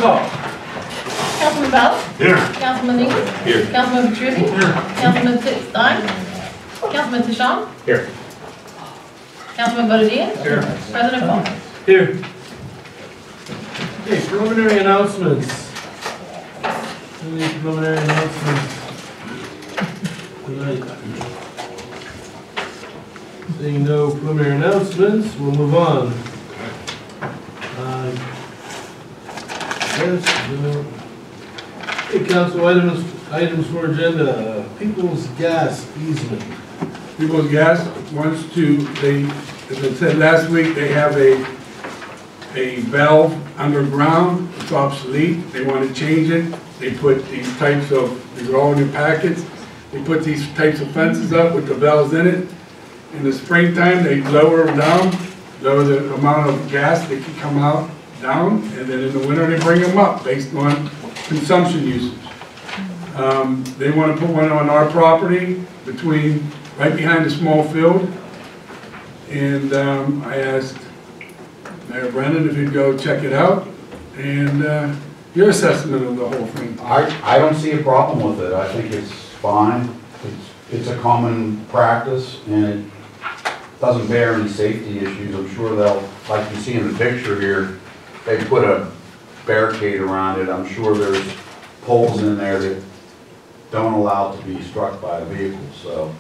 call. Councilman Bell? Here. Councilman Ingram? Here. Councilman Petrucci? Here. Councilman Stein? Councilman Tishon? Here. Councilman Boddia? Here. President Paul? Here. Okay, preliminary announcements. Any preliminary announcements tonight? Seeing no preliminary announcements, we'll move on. Okay, council items for agenda. People's gas easement. People's Gas wants to, as I said last week, they have a valve underground. It's obsolete. They want to change it. They put these types of, these are all in your packets. They put these types of fences up with the valves in it. In the springtime, they lower them down, lower the amount of gas that can come out down, and then in the winter, they bring them up based on consumption usage. They want to put one on our property right behind the small field. And I asked Mayor Brennan if he'd go check it out, and your assessment of the whole thing. I don't see a problem with it. I think it's fine. It's a common practice, and it doesn't bear any safety issues. I'm sure they'll, like you see in the picture here, they put a barricade around it. I'm sure there's poles in there that don't allow it to be struck by a vehicle, so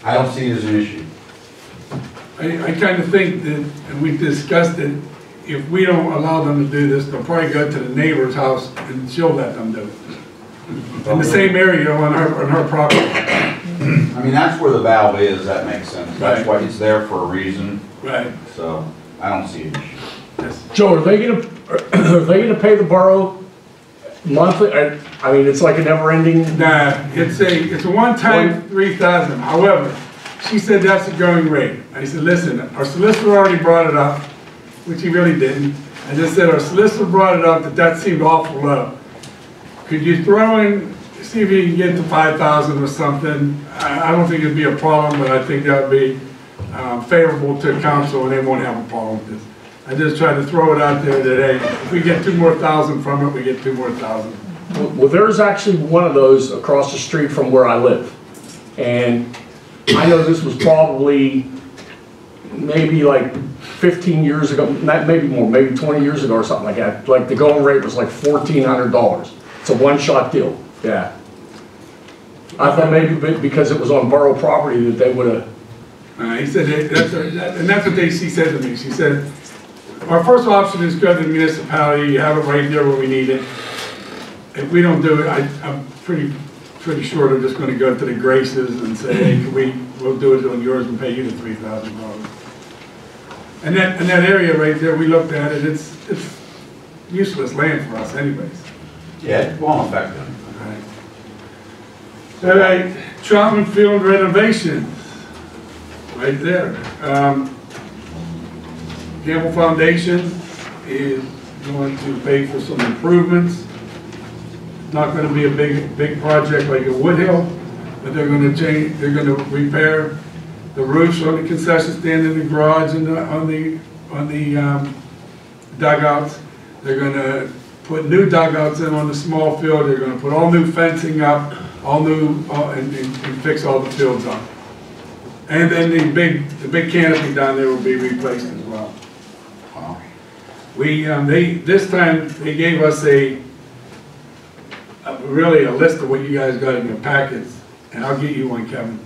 I don't see it as an issue. I kind of think that, and we discussed it, if we don't allow them to do this, they'll probably go to the neighbor's house and she'll let them do it. In the same area on her property. I mean, that's where the valve is, that makes sense. That's why it's there for a reason. Right. So I don't see an issue. Yes. Joe, are they gonna pay the borough monthly? I mean, it's like a never-ending. Nah, it's a one-time 3,000. However, she said that's a going rate. I said, listen, our solicitor already brought it up, which he really didn't. I just said our solicitor brought it up that seemed awful low. Could you throw in, see if you can get to 5,000 or something? I don't think it'd be a problem, but I think that would be favorable to council, and they won't have a problem with this. I just tried to throw it out there that, hey, if we get 2 more thousand from it, we get 2 more thousand. Well, there's actually one of those across the street from where I live. And I know this was probably maybe like 15 years ago, maybe more, maybe 20 years ago or something like that. Like the going rate was like $1,400. It's a one-shot deal, yeah. I thought maybe because it was on borough property that they would have. He said, and that's what she said to me. She said, our first option is go to the municipality, you have it right there where we need it. If we don't do it, I'm pretty sure they're just going to go to the Graces and say, hey, we'll do it on yours and pay you the $3,000. And that area right there, we looked at it, it's useless land for us anyways. Yeah, it won't affect them. All right, Troutman Field renovation, right there. Campbell Foundation is going to pay for some improvements. Not going to be a big project like a Woodhill, but they're going to change. They're going to repair the roofs on the concession stand in the garage and on the dugouts. They're going to put new dugouts in on the small field. They're going to put all new fencing up, all new, and fix all the fields up. And then the big canopy down there will be replaced as well. Wow. This time they gave us really a list of what you guys got in your packets, and I'll get you one, Kevin.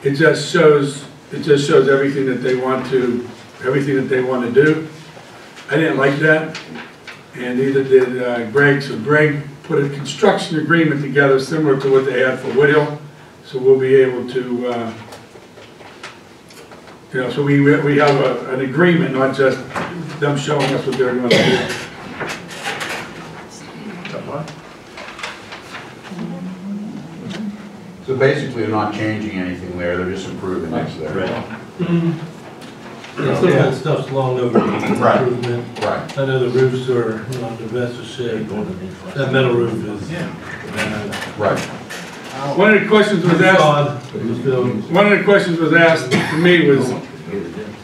It just shows everything that they want to do. I didn't like that, and neither did Greg. So Greg put a construction agreement together similar to what they had for Woodhill. So we'll be able to, so we have an agreement, not just them showing us what they're going to do. So basically, they're not changing anything there, they're just improving next there. Right. Some of that stuff's long overdue improvement. Right. I know the roofs are not the best of shape. That metal roof is bad. Right. One of the questions was asked to me was,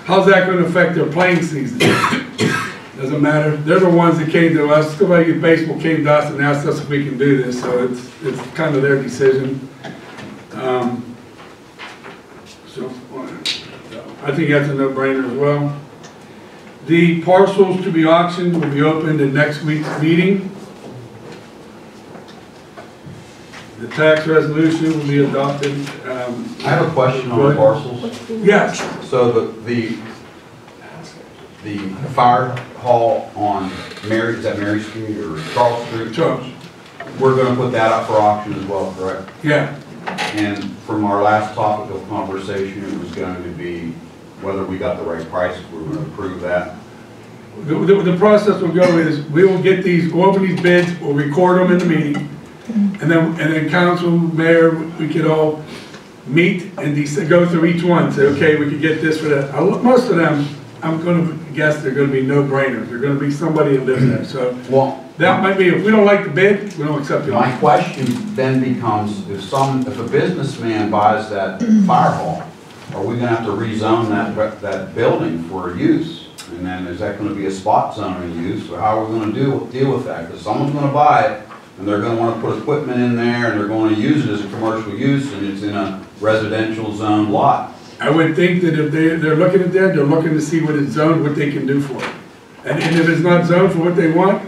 how's that going to affect their playing season? Doesn't matter. They're the ones that came to us. Somebody at baseball came to us and asked us if we can do this, so it's kind of their decision. So I think that's a no-brainer as well. The parcels to be auctioned will be opened in next week's meeting. The tax resolution will be adopted. I have a question on the parcels. Yes, So the fire hall on Mary, is that Mary Street or Charles Street? Charles. We're gonna put that up for auction as well, correct? Yeah, And from our last topic of conversation, it was going to be whether we got the right price, if we were gonna approve that. the process will go is, we will get these, go over these bids, we'll record them in the meeting, and then council, mayor, we could all meet and go through each one, say, okay, we could get this for that. Most of them, I'm gonna guess they're gonna be no-brainers, they're gonna be somebody that lives there, so Well, that might be, if we don't like the bid, we don't accept it. my question then becomes, if a businessman buys that fire hall, are we gonna have to rezone that building for use? And then is that gonna be a spot zoning use, or how are we gonna deal with that? Because someone's gonna buy it, and they're gonna wanna put equipment in there, and they're gonna use it as a commercial use, and it's in a residential zone lot. I would think that if they're looking at that, they're looking to see what it's zoned, what they can do for it. And if it's not zoned for what they want,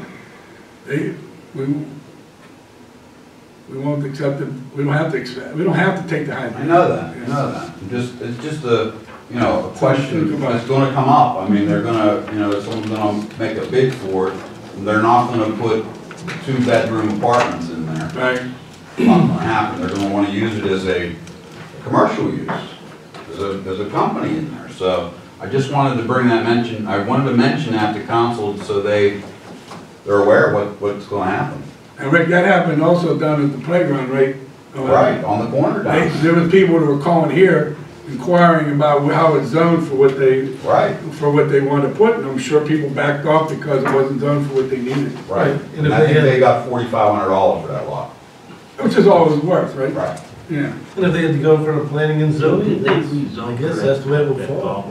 we won't accept it, we don't have to accept, we don't have to take the high bid. I know that. It's just a, a question that's gonna come up. I mean, they're gonna, someone's gonna make a bid for it, and they're not gonna put 2-bedroom apartments in there. Right, It's not gonna happen. They're gonna wanna use it as a commercial use. There's a company in there, so I just wanted to bring that mention, I wanted to mention that to council so they're aware of what's gonna happen. and Rick, that happened also down at the playground, right? Right, on the corner down. There was people that were calling here inquiring about how it's zoned for what they Right, want to put, and I'm sure people backed off because it wasn't zoned for what they needed. right. And And if I they think had- they got $4,500 for that lot. Which is all it was worth, right? Right. Yeah. And if they had to go for a planning and zoning, I guess that's the way it would fall.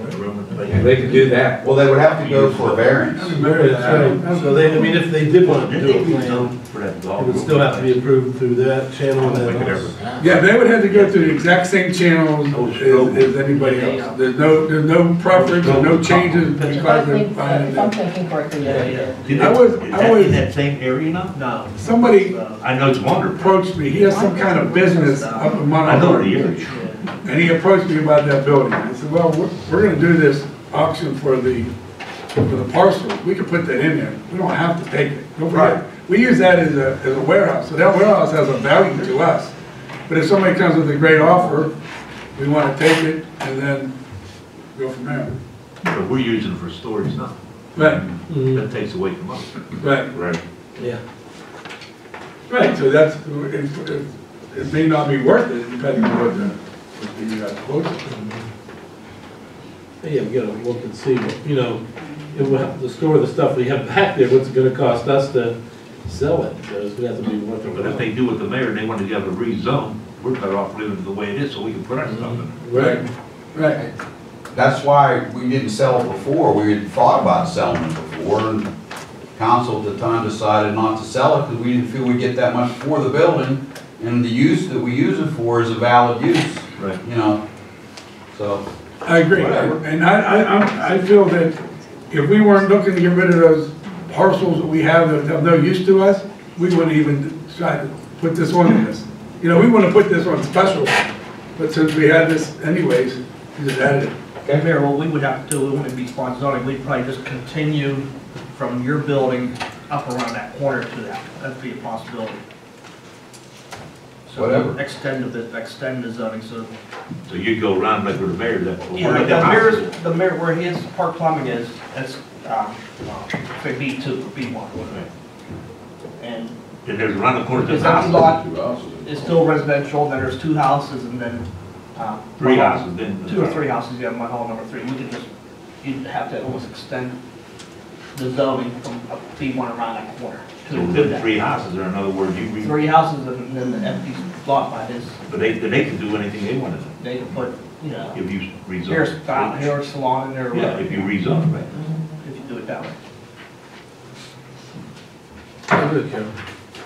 They could do that. Well, they would have to go for a variance. That's right. So they, if they did want to do a plan, it would still have to be approved through that channel and then us. Yeah, they would have to go through the exact same channels as anybody else. There's no preference, or no changes If because they're buying if I'm it. thinking correctly, yeah. Is I was- that in that same area now? No. Somebody I know it's wonderful. approached me, he has some kind of business up in I know Munhall the Borough. area. And he approached me about that building. I said, well, we're gonna do this auction for the parcel. We could put that in there. We don't have to take it. Don't forget, we use that as a warehouse, so that warehouse has a value to us. But if somebody comes with a great offer, we wanna take it and then go from there. But we're using it for storage now. Right, That takes away from us. right, Right. Yeah. right, so that's, it may not be worth it depending on what the quote is. Yeah, we gotta look and see, if we have to store the stuff we have back there, what's it gonna cost us to sell it? So it's gonna have to be worth it. But if they do with the mayor and they want to get a rezone, we're better off leaving it the way it is so we can put our stuff in it. Right, right. That's why we didn't sell it before. We had thought about selling it before, and council at the time decided not to sell it because we didn't feel we'd get that much for the building, and the use that we use it for is a valid use. Right. So. I agree, Whatever. and I feel that if we weren't looking to get rid of those parcels that we have that have no use to us, we wouldn't even try to put this on this. We want to put this on special, but since we had this anyways, we just added it. Okay, Mayor, what we would have to do, we wouldn't be spot zoning, we'd probably just continue from your building up around that corner to that. That'd be a possibility. So Whatever. extend the zoning, so. So you go around like with the mayor, that. Yeah, like the mayor, where his park plumbing is, that's, for B2, B1. And And there's around the corner, his there's empty houses. lot is still residential, then there's 2 houses, and then, 3 houses, then. 2 or 3 houses, yeah, my hall number 3. We could just, you'd have to almost extend the zoning from up B1 around that corner. to So include then that. 3 houses, or in other words, 3 houses and then the empty lot by his, but they can do anything they want to do, they could put, if you rezone. hair salon in there or Yeah, whatever, if you rezone, right. if you do it that way. good, Carol.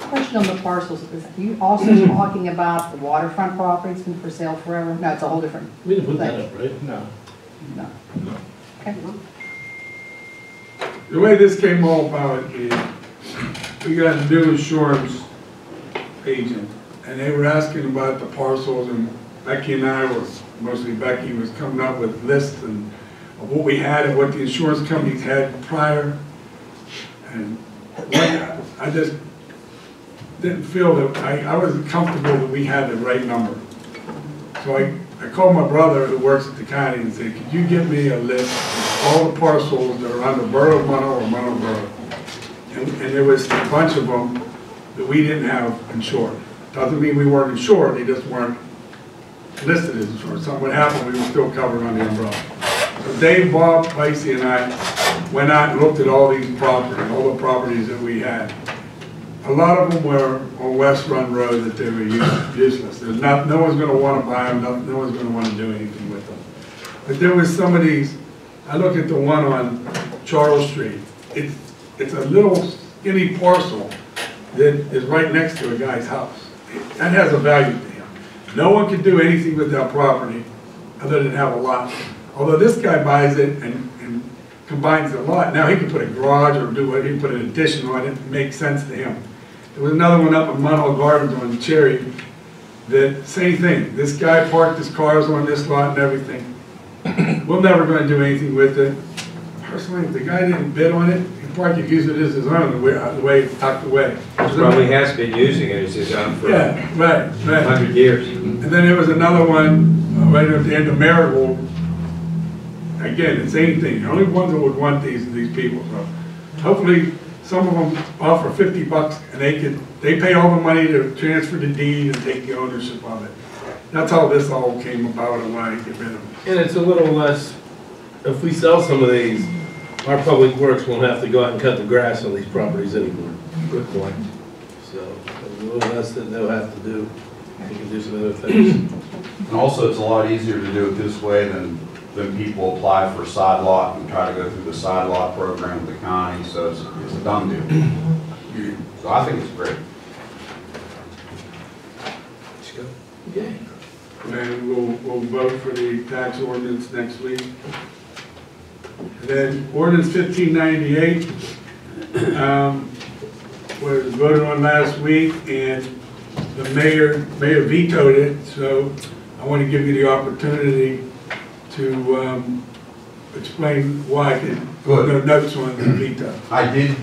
Question on the parcels, is you also talking about the waterfront properties been for sale forever? No, it's a whole different, We didn't put that up, right? No. no. Okay. The way this came all about is, we got a new insurance agent, and they were asking about the parcels, and Becky and I were, mostly Becky, was coming up with lists and of what we had and what the insurance companies had prior. And I just didn't feel that, I wasn't comfortable that we had the right number. So I called my brother who works at the county and said, could you give me a list of all the parcels that are on the Borough of Munhall or Munhall Borough? And there was a bunch of them that we didn't have insured. Doesn't mean we weren't insured, they just weren't listed as insured. Something would happen, we were still covered on the umbrella. So Dave, Bob, Lacey, and I went out and looked at all these properties, all the properties that we had. A lot of them were on West Run Road that they were useless. There's no one's going to want to buy them, no one's going to want to do anything with them. But there was some of these, I look at the one on Charles Street. It's a little skinny parcel that is right next to a guy's house. That has a value to him. No one can do anything with that property other than have a lot. Although this guy buys it and combines a lot, now he can put a garage or do what, he can put an addition on it, it makes sense to him. There was another one up in Munhall Gardens on Cherry, that same thing. This guy parked his cars on this lot and everything. We're never going to do anything with it. Personally, if the guy didn't bid on it, he probably could use it as his own, the way it's tucked away. Probably has been using it as his own for Yeah, right. 100 years. And then there was another one right at the end of Marigold. Again, the same thing. The only ones that would want these are these people. So hopefully some of them offer $50 and they pay all the money to transfer the deed and take the ownership of it. That's how this all came about and why I get rid of them. And it's a little less, if we sell some of these, our public works won't have to go out and cut the grass on these properties anymore. Good point. So a little less that they'll have to do. We can do some other things. And also, it's a lot easier to do it this way than people apply for a side lot and try to go through the side lot program with the county, so it's a done deal. So I think it's great. Let's go. Okay. And we'll vote for the tax ordinance next week. And then ordinance 1598 was voted on last week, and the mayor vetoed it. So I want to give you the opportunity to explain why. Good. No notes on the veto. I did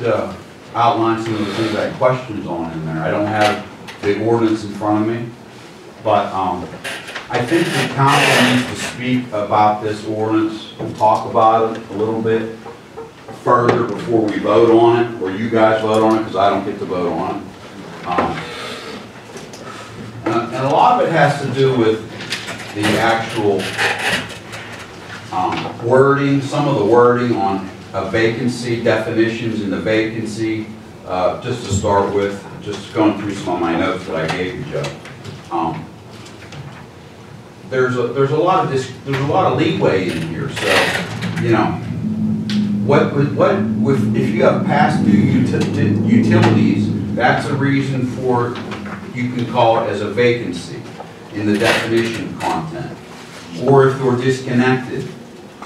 outline some of the things I had questions on in there. I don't have the ordinance in front of me, but I think the council needs to speak about this ordinance and talk about it a little bit further before we vote on it, or you guys vote on it, because I don't get to vote on it. And a lot of it has to do with the actual wording, some of the wording on a vacancy, definitions in the vacancy. Just to start with, just going through some of my notes that I gave you, Joe. There's a lot of leeway in here. So, you know, if you have past due utilities, that's a reason for, you can call it as a vacancy in the definition content, or if they're disconnected.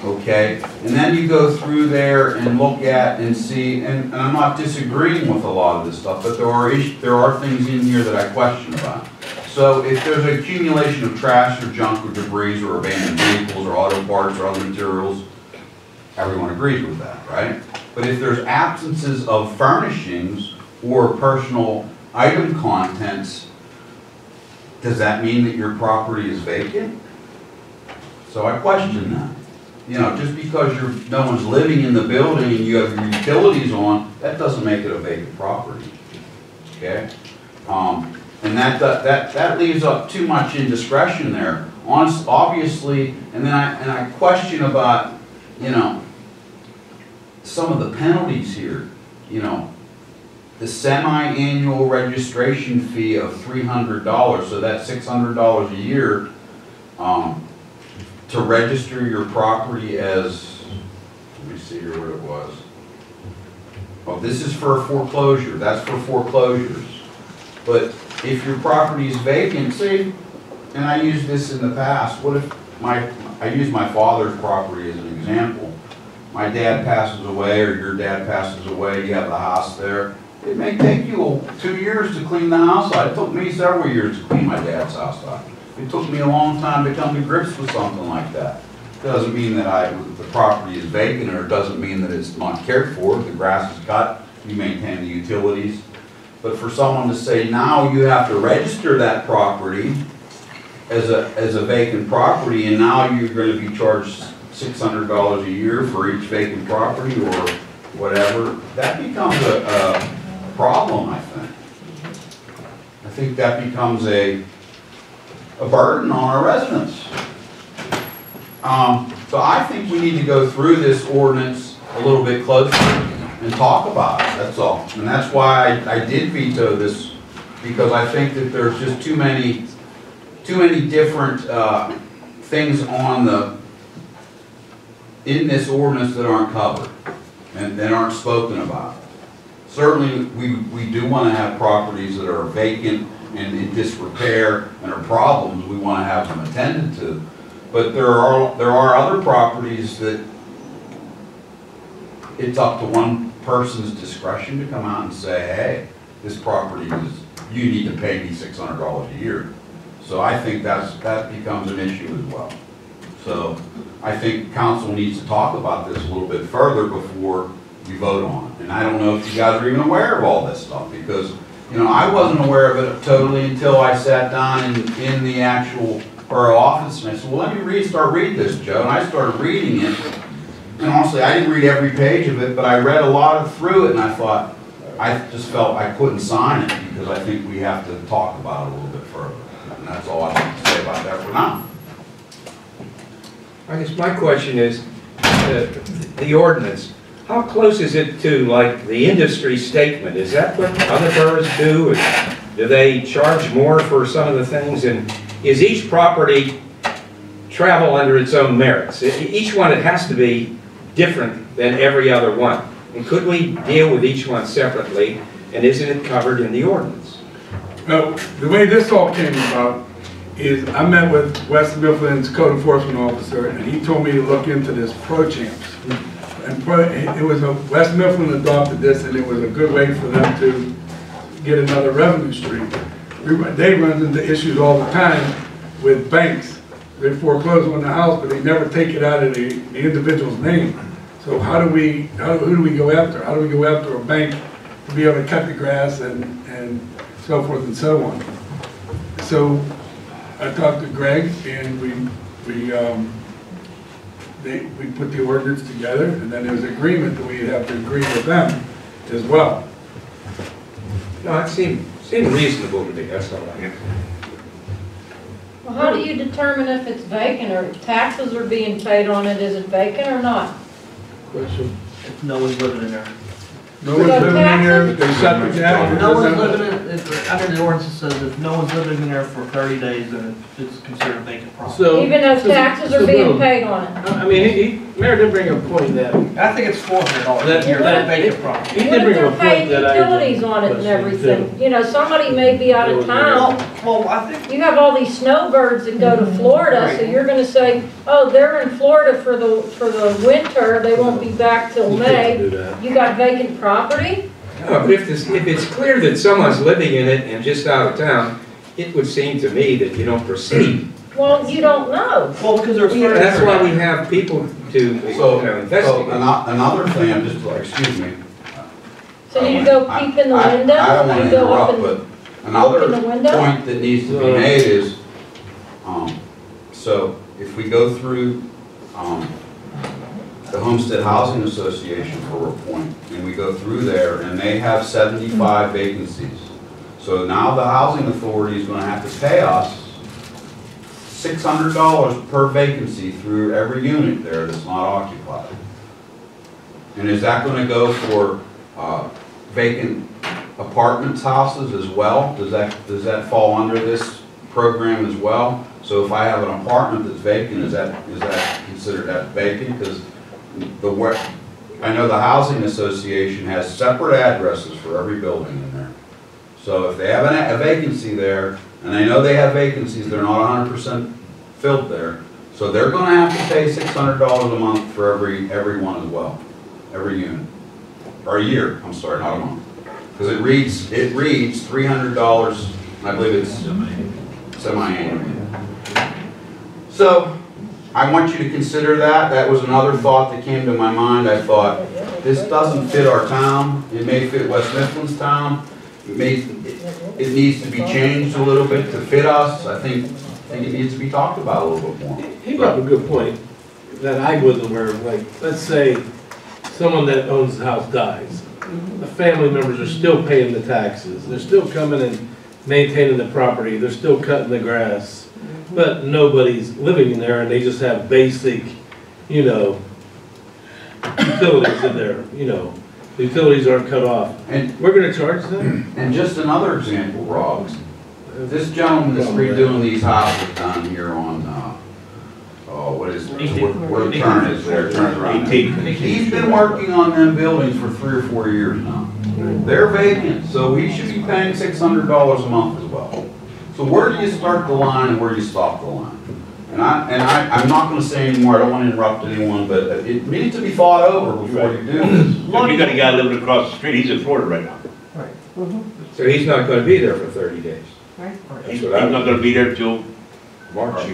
Okay, and then you go through there and look at and see, and I'm not disagreeing with a lot of this stuff, but there are things in here that I question about. So if there's an accumulation of trash or junk or debris or abandoned vehicles or auto parts or other materials, everyone agrees with that, right? But if there's absences of furnishings or personal item contents, does that mean that your property is vacant? So I question that. You know, just because no one's living in the building and you have your utilities on, that doesn't make it a vacant property. Okay? And that leaves up too much indiscretion there. Obviously, and then I question about, you know, some of the penalties here. You know, the semi-annual registration fee of $300, so that's $600 a year. To register your property as, let me see here what it was. Well, this is for foreclosure, that's for foreclosures. But if your property is vacant, say, and I used this in the past, what if I use my father's property as an example. My dad passes away, or your dad passes away, you have the house there. It may take you 2 years to clean the house out. It took me several years to clean my dad's house out. It took me a long time to come to grips with something like that. Doesn't mean that the property is vacant, or it doesn't mean that it's not cared for. The grass is cut, you maintain the utilities. But for someone to say, now you have to register that property as a vacant property, and now you're going to be charged $600 a year for each vacant property or whatever, that becomes a problem, I think. I think that becomes a burden on our residents. So I think we need to go through this ordinance a little bit closer and talk about it, that's all. And that's why I did veto this, because I think that there's just too many different things in this ordinance that aren't covered and that aren't spoken about. Certainly, we do want to have properties that are vacant and in disrepair and are problems. We want to have them attended to. But there are other properties that it's up to one person's discretion to come out and say, hey, this property you need to pay me $600 a year. So I think that becomes an issue as well. So I think council needs to talk about this a little bit further before you vote on it. And I don't know if you guys are even aware of all this stuff, because, you know, I wasn't aware of it totally until I sat down in the actual borough office and I said, well, let me start reading this, Joe. And I started reading it. And honestly, I didn't read every page of it, but I read a lot through it, and I thought, I just felt I couldn't sign it, because I think we have to talk about it a little bit further. And that's all I have to say about that for now. I guess my question is, the ordinance, how close is it to like the industry statement? Is that what other boroughs do? Do they charge more for some of the things? And is each property travel under its own merits? Each one, it has to be different than every other one. And could we deal with each one separately? And isn't it covered in the ordinance? Well, the way this all came about is I met with West Mifflin's code enforcement officer, and he told me to look into this pro-champs. And it was West Mifflin adopted this, and it was a good way for them to get another revenue stream. They run into issues all the time with banks. They foreclose on the house, but they never take it out of the individual's name. So who do we go after? How do we go after a bank to be able to cut the grass and so forth and so on? So I talked to Greg, and we put the ordinance together, and then there was agreement that we'd have to agree with them as well. No, it seemed reasonable to me, that's all I have. Well, how do you determine if it's vacant, or if taxes are being paid on it, is it vacant or not? Question? If no one's living in there. No one's living in there, they shut the down. No one's living in, under the ordinance, it says if no one's living in there for 30 days, then it's considered vacant property. So, Even though taxes are being paid on it? I mean, Mayor did bring a point that, I think it's $400 That- a year, that vacant property. he What did if bring they're a point paying that I. utilities on it and everything? You know, somebody may be out of Well, town. Well, I think, You have all these snowbirds that go to Florida, so you're gonna say, oh, they're in Florida for the winter, they won't be back till You can't May. do that. You got vacant property? No, but if it's clear that someone's living in it and just out of town, it would seem to me that you don't proceed. Well, you don't know. well, because there's. That's why we have people to, So investigate. another thing, I'm just, excuse me. So you go peep in the window? I don't want You to go up interrupt, and but another open the window? point that needs to be made is, so if we go through the Homestead Housing Association for a point, and we go through there, and they have 75 vacancies. So now the housing authority is going to have to pay us $600 per vacancy through every unit there that's not occupied. And is that going to go for vacant apartments, houses as well? Does that fall under this program as well? So if I have an apartment that's vacant, is that considered that vacant? Because I know the housing association has separate addresses for every building in there. So if they have a vacancy there, and I know they have vacancies, they're not 100% filled there, so they're gonna have to pay $600 a month for every one as well, every unit. Or a year, I'm sorry, not a month. Because it reads $300, and I believe it's semi-annual. So, I want you to consider that. That was another thought that came to my mind. I thought, this doesn't fit our town. It may fit West Mifflin's town. It needs to be changed a little bit to fit us. I think it needs to be talked about a little bit more. He brought up a good point that I wasn't aware of. Like, let's say someone that owns the house dies. The family members are still paying the taxes. They're still coming and maintaining the property. They're still cutting the grass. But nobody's living in there and they just have basic, utilities in there, The utilities aren't cut off. And We're gonna charge them? And just another example, Rob. This gentleman that's redoing these houses down here on, what turn is there? Turn around. He's been working on them buildings for 3 or 4 years now. They're vacant, so we should be paying $600 a month as well. So where do you start the line and where do you stop the line? And I'm not going to say anymore. I don't want to interrupt anyone, but it needs to be thought over before you do this. You got a guy living across the street, he's in Florida right now. So he's not gonna be there for 30 days. He's not gonna be there till March.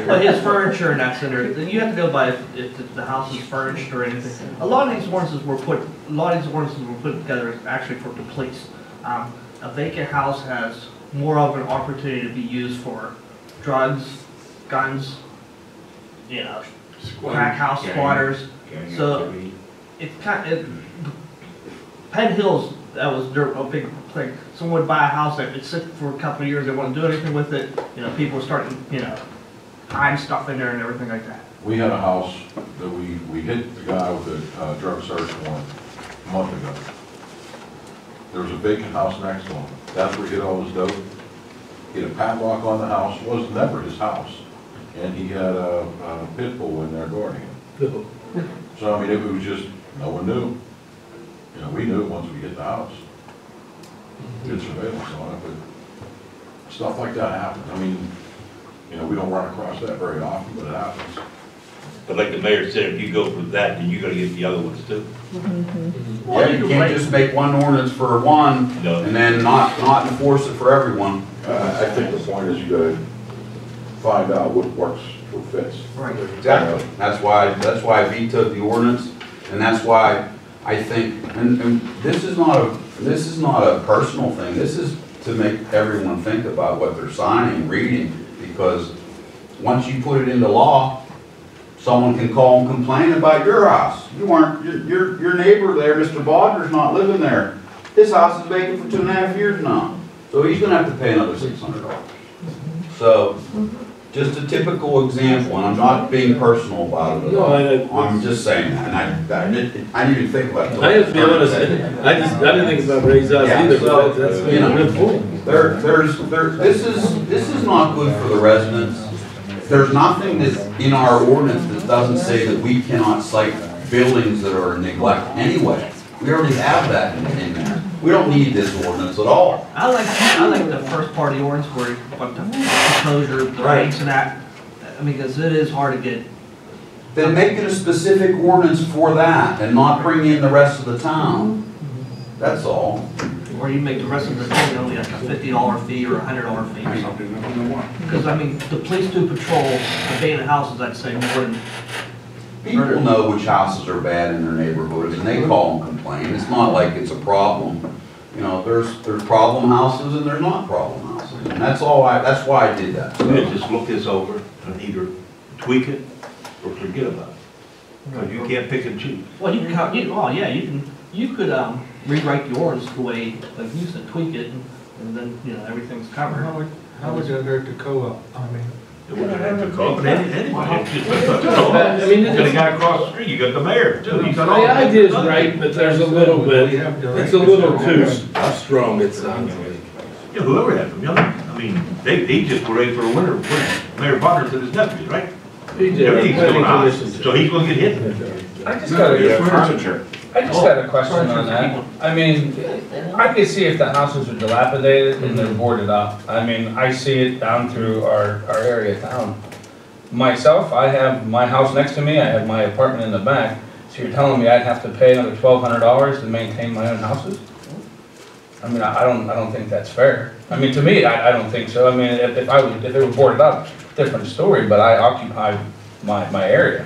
But his furniture and that's in there, you have to go by if the house is furnished or anything. A lot of these ordinances were put together actually for the police. A vacant house has more of an opportunity to be used for drugs, guns, crack house squatters. So it's Penn Hills, that was a big thing. Someone would buy a house that it's sit for a couple of years, they wouldn't do anything with it. People were starting, hide stuff in there and everything like that. We had a house that we hit the guy with a drug search warrant a month ago. There was a vacant house next to him. That's where he hid all his dope. He had a padlock on the house. It was never his house. And he had a pit bull in there guarding him. So, I mean, it was just, no one knew. We knew once we hit the house. Did surveillance on it, but stuff like that happens. I mean, we don't run across that very often, but it happens. But like the mayor said, if you go for that, then you gotta get the other ones too. Yeah, you can't just make one ordinance for one and then not enforce it for everyone. I think the point is you gotta find out what works, what fits. Right. Exactly. That's why I vetoed the ordinance, and that's why I think, and this is not a personal thing. This is to make everyone think about what they're signing, reading, because once you put it into law, someone can call and complain about your house. Your neighbor there, Mr. Bodner's not living there. His house is vacant for 2.5 years now. So he's gonna have to pay another $600. So, just a typical example, and I'm not being personal about it at all. I'm just saying that, and I need to think about it. I have to be honest, I didn't think about raising us either, but that's a good point. This is not good for the residents. There's nothing that's in our ordinance that doesn't say that we cannot cite buildings that are in neglect anyway. We already have that in there. We don't need this ordinance at all. I like the first part of the ordinance where you put the foreclosure, the rates and that. I mean, because it is hard to get. Then make it a specific ordinance for that and not bring in the rest of the town. That's all. Or you make the rest of the thing only like a $50 fee or a $100 fee or something. Because I mean, the police do patrol abandoned houses, I'd say, more than. People know which houses are bad in their neighborhoods and they call and complain. It's not like it's a problem. There's problem houses and there's not problem houses. And that's why I did that. So. Just look this over and either tweak it or forget about it. Because you can't pick and choose. Well, you could rewrite the ordinance the way, like you said, tweak it, and then everything's covered. How would it hurt the co-op? I mean, It wouldn't have to go, but anybody. Got a guy across the street, you got the mayor too. The idea is right, but there's a little bit, it's a little too strong, it sounds like. Yeah, whoever had them, I mean, they just were ready for a winter when Mayor Brennan said his nephews, right? He did. Everything's going on, so he's gonna get hit. I just got Yeah, a, furniture. I just got a question on that. I mean, I can see if the houses are dilapidated and they're boarded up. I mean, I see it down through our area of town. Myself, I have my house next to me, I have my apartment in the back. So you're telling me I'd have to pay another $1,200 to maintain my own houses? I mean, I don't think that's fair. I mean, to me, I don't think so. I mean, if they were boarded up, different story, but I occupy my area.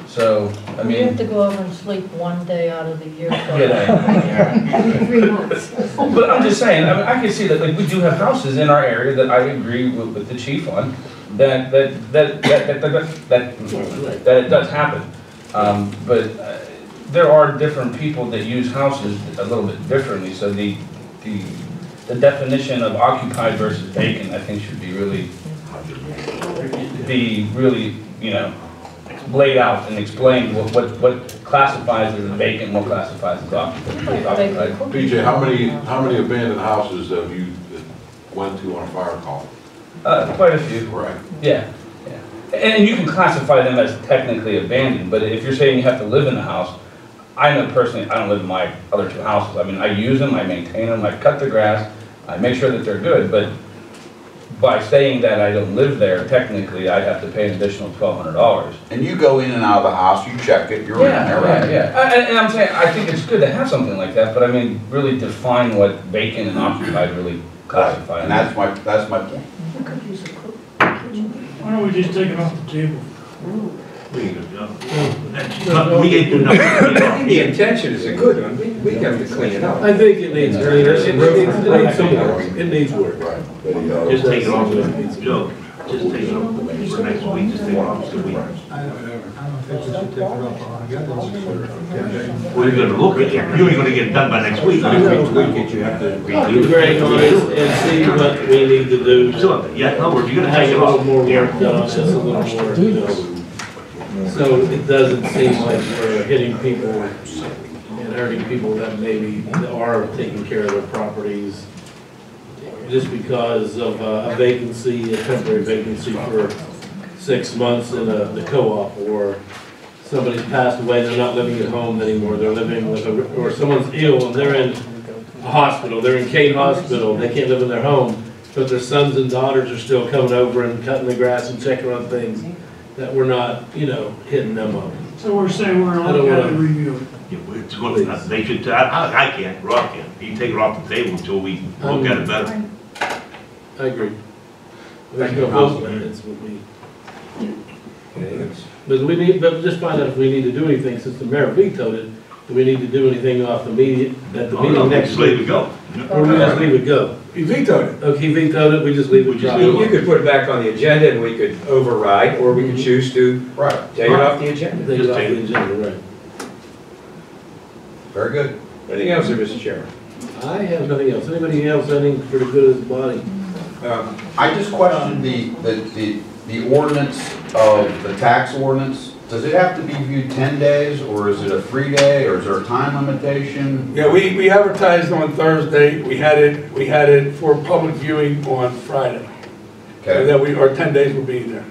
So, I You mean. have to go over and sleep one day out of the year. Yeah. 3 months. But I'm just saying, I mean, I can see that, like, we do have houses in our area that I agree with the chief on, that it does happen. But there are different people that use houses a little bit differently, so the definition of occupied versus vacant, I think, should be really, you know, laid out and explained what classifies as a vacant, what classifies as occupied. PJ, how many abandoned houses have you went to on a fire call? Quite a few. Right. Yeah, yeah. And you can classify them as technically abandoned, but if you're saying you have to live in the house, I know personally, I don't live in my other 2 houses. I mean, I use them, I maintain them, I cut the grass, I make sure that they're good, but by saying that I don't live there, technically, I'd have to pay an additional $1,200. And you go in and out of the house, you check it, you're in there, right? Yeah. And I'm saying, I think it's good to have something like that, but I mean, really define what vacant and occupied really classify. And that's my point. Why don't we just take it off the table? We ain't doing nothing. The intention is a good one, we have to clean it up. I think it needs cleaner, it needs some work, it needs work. Just take it off, Joe, just take it off for next week, just take it off the week. I don't think we should take it off altogether. We're gonna look at it, you ain't gonna get it done by next week. Next week, you have to redo Greg on it and see what we need to do. So, yeah, in other words, you're gonna Have take a it little off. more work done, just a little more, you know. So it doesn't seem like we're hitting people and hurting people that maybe are taking care of their properties just because of a vacancy, a temporary vacancy for 6 months in the co-op, or somebody's passed away, they're not living at home anymore, they're living with or someone's ill and they're in a hospital, they're in Kane Hospital, they can't live in their home, but their sons and daughters are still coming over and cutting the grass and checking on things, that we're not, you know, hitting them up. So we're saying we're I all don't gonna wanna- review it. Yeah, it's gonna, they should, I can't, Rob can't, you can take it off the table until we look at it better. I agree. There's no vote, that's what we, but just find out if we need to do anything, since the mayor vetoed it, do we need to do anything off the meeting, at the Oh, no, meeting we next just leave week? it go. Or we just leave it go? He vetoed it. Okay, he vetoed it, we just leave it We just drop. leave it. You could put it back on the agenda and we could override, or we could choose to Right. take it off the agenda. Take it off the agenda, right. Very good. Anything else, there, Mr. Chairman? I have nothing else. Anybody else, anything for the good of the body? I just questioned the ordinance of the tax ordinance. Does it have to be viewed 10 days, or is it a 3-day, or is there a time limitation? Yeah, we advertised on Thursday, we had it for public viewing on Friday. So Okay, that our 10 days will be there.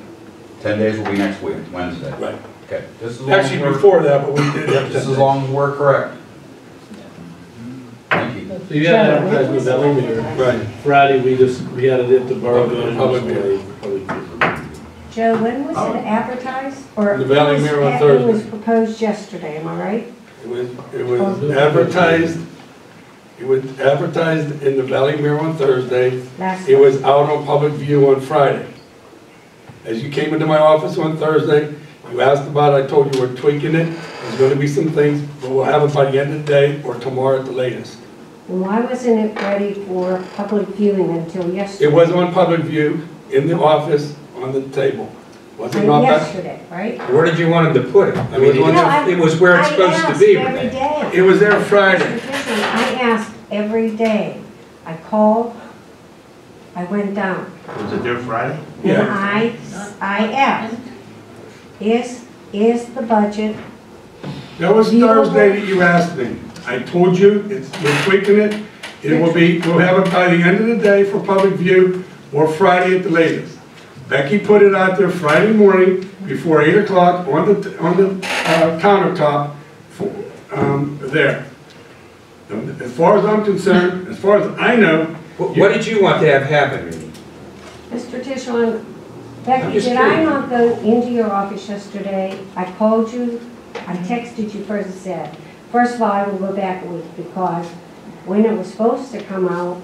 10 days will be next week, Wednesday. Right. Okay, just as long as Actually, we're, before that, but we did have 10 just as days. long as we're correct. Thank you. So you had an advertisement that long here. Right. Friday, we had it at the borough. Public meeting. Joe, when was it advertised? Or The Valley Mirror on it Thursday. was proposed yesterday, am I right? It was advertised, in the Valley Mirror on Thursday. Last It was out on public view on Friday. As you came into my office on Thursday, you asked about it, I told you we're tweaking it. There's gonna be some things, but we'll have it by the end of the day or tomorrow at the latest. Why wasn't it ready for public viewing until yesterday? It was on public view, in the office, on the table. Was it not that? Yesterday, right? Where did you want him to put it? I mean, No, it was where it's supposed to be. I asked every day. It was there Friday. Mr. Fishman, I asked every day. I called, I went down. Was it there Friday? And Yeah. I asked, is the budget, That was Thursday that you asked me. I told you, we're tweaking it. We'll have it by the end of the day for public view or Friday at the latest. Becky put it out there Friday morning before 8 o'clock on the countertop there. As far as I'm concerned, as far as I know. What did you want to have happen? Mr. Tishon, I'm Becky, just did I curious. not go into your office yesterday? I called you, I texted you first and said, first of all, I will go back a week because when it was supposed to come out,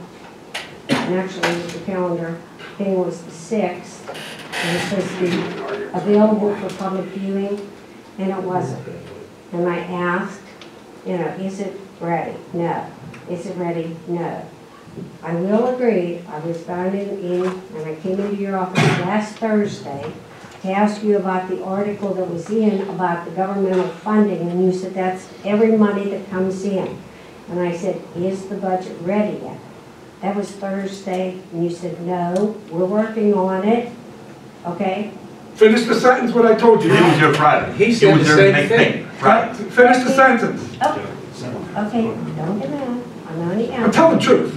and actually the calendar thing was the 6th, it was supposed to be available for public viewing, and it wasn't. And I asked, is it ready? No. Is it ready? No. I will agree, I was found in, and I came into your office last Thursday to ask you about the article that was in about the governmental funding, and you said that's every money that comes in. And I said, is the budget ready yet? That was Thursday, and you said, no, we're working on it, okay? Finish the sentence what I told you. It was your Friday. He said the same thing. Right. Finish the sentence. Oh, okay, don't get mad, I'm only But tell the truth.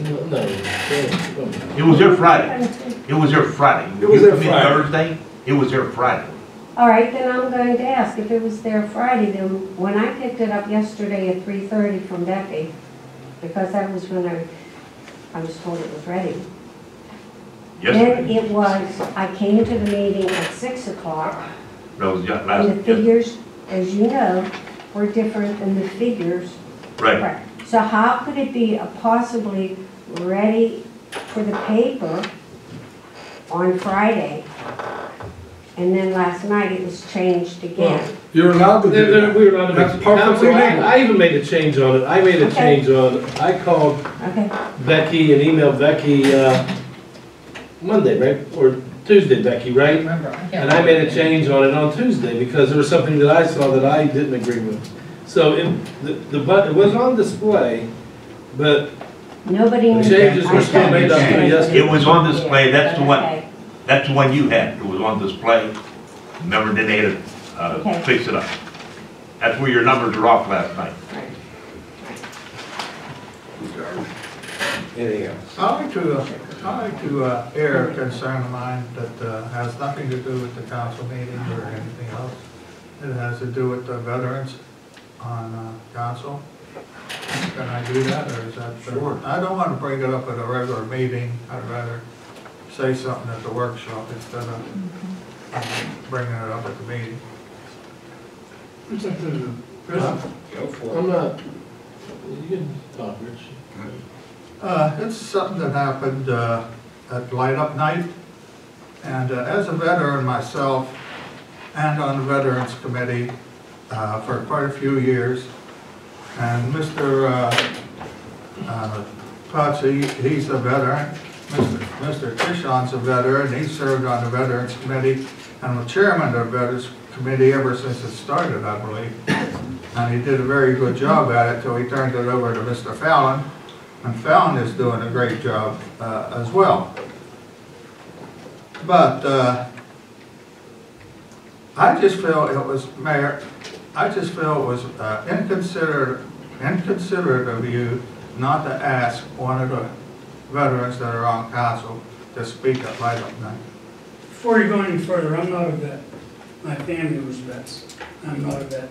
It was your Friday. It was your Friday. It was You their come in Friday. Thursday, it was your Friday. All right, then I'm going to ask, if it was there Friday, then when I picked it up yesterday at 3:30 from Becky, because that was when I was told it was ready. Yes. Then it was, I came to the meeting at 6 o'clock, That was just and the last. figures, as you know, were different than the figures. Right. So how could it be possibly ready for the paper on Friday, and then last night it was changed again? You're allowed to do that. We were allowed to make, That's perfectly Council, legal. I even made a change on it. I made a Okay. change on it. I called Okay, Becky and emailed Becky, Monday, right? Or Tuesday, Becky, right? And I made a change on it on Tuesday because there was something that I saw that I didn't agree with. So it was on display, but nobody the knew. changes that. were still made up to yesterday. It was on display, that's the one, Okay. that's the one you had. It was on display. Remember, then they had Okay. to fix it up. That's where your numbers were off last night. Anything else? I'd like to air a concern of mine that has nothing to do with the council meeting or anything else. It has to do with the veterans on council. Can I do that, or is that? Sure. I don't want to bring it up at a regular meeting. I'd rather say something at the workshop instead of bringing it up at the meeting. It's up to the Go president. for it. I'm not, you can talk, Rich. It's something that happened at Light Up Night, and as a veteran myself, and on the Veterans Committee for quite a few years, and Mr. Potsy, he's a veteran, Mr. Tishon's a veteran, he served on the Veterans Committee, and was chairman of the Veterans Committee ever since it started, I believe, and he did a very good job at it till he turned it over to Mr. Fallon. And Fallon is doing a great job as well. But I just feel it was, Mayor, I just feel it was inconsiderate of you not to ask one of the veterans that are on council to speak at Light Up Night. Before you go any further, I'm not a vet. My family was vets. I'm not a vet.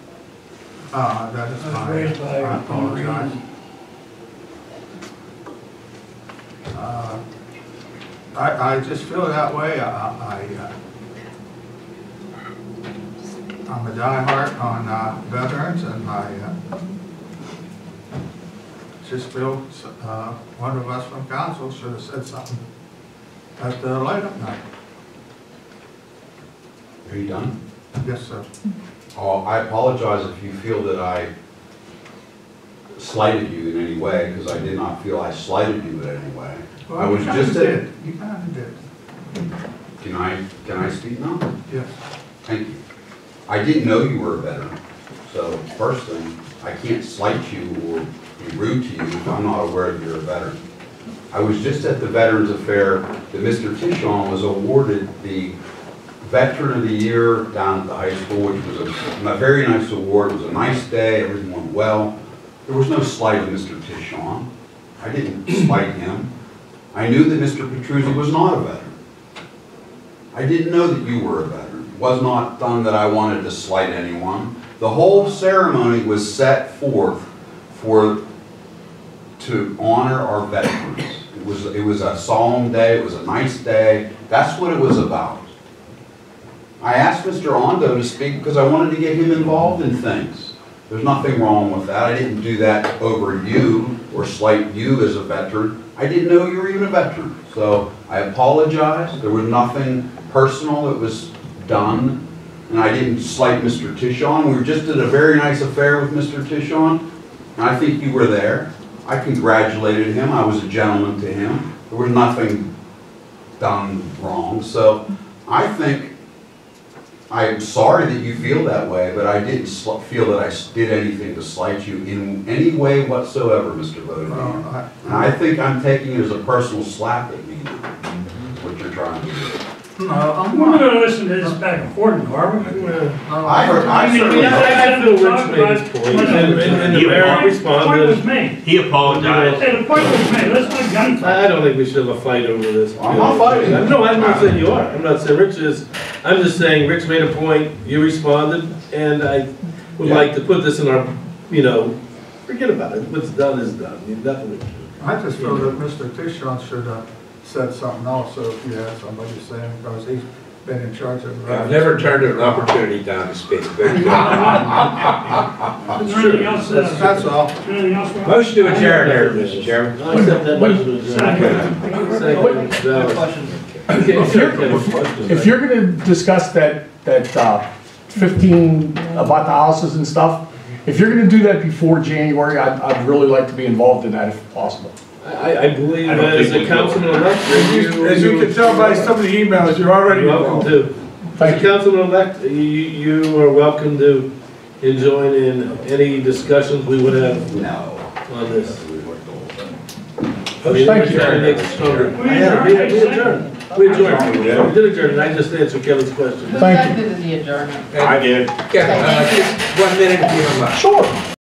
That is I was fine. raised by I apologize. I just feel that way. I'm a diehard on veterans, and I just feel one of us from council should have said something at the Light Up Night. Are you done? Yes, sir. Oh, I apologize if you feel that I slighted you in any way, because I did not feel I slighted you in any way. Well, I was you kinda just did. You kind of did. Can I speak now? Yes. Thank you. I didn't know you were a veteran, so first thing, I can't slight you or be rude to you if I'm not aware that you're a veteran. I was just at the Veterans Affair that Mr. Tishon was awarded the Veteran of the Year down at the high school, which was a very nice award. It was a nice day, everything went well. There was no slight of Mr. Tishon. I didn't slight him. I knew that Mr. Petruzzi was not a veteran. I didn't know that you were a veteran. It was not done that I wanted to slight anyone. The whole ceremony was set forth to honor our veterans. It was a solemn day, it was a nice day. That's what it was about. I asked Mr. Ondo to speak because I wanted to get him involved in things. There's nothing wrong with that. I didn't do that over you or slight you as a veteran. I didn't know you were even a veteran. So I apologize. There was nothing personal that was done. And I didn't slight Mr. Tishon. We just did a very nice affair with Mr. Tishon. And I think you were there. I congratulated him. I was a gentleman to him. There was nothing done wrong. So I think, I'm sorry that you feel that way, but I didn't feel that I did anything to slight you in any way whatsoever, Mr. Bodine. And I think I'm taking it as a personal slap at me now, what you're trying to do. We're not gonna listen to this back and forth, are we? I feel Rick's made his point, and the mayor responded. The point was made. He apologized. Hey, the point was made, let's not gunfight. I don't think we should have a fight over this. I'm not fighting. No, I'm not saying you are. I'm not saying Rich is. I'm just saying Rick's made a point, you responded, and I would like to put this in our, forget about it. What's done is done. Nothing. I just feel that Mr. Tishon should have said something also if you had somebody saying, because he's been in charge of the. I've never turned an opportunity down to speak. Is there anything else? That's all. Anything else? Rob? Motion to adjourn there, Mr. Chairman. I accept that motion to adjourn. If you're gonna discuss that 15 about the houses and stuff, if you're gonna do that before January, I'd really like to be involved in that if possible. I believe that as a councilman-elect, As you can tell by some of the emails, you're already you're welcome involved. to. As a councilman-elect, you are welcome to join in any discussions we would have on this. Thank you. We adjourned. We did adjourn, and I just answered Kevin's question. Thank you. The adjournment. I did. 1 minute if you don't mind. Sure.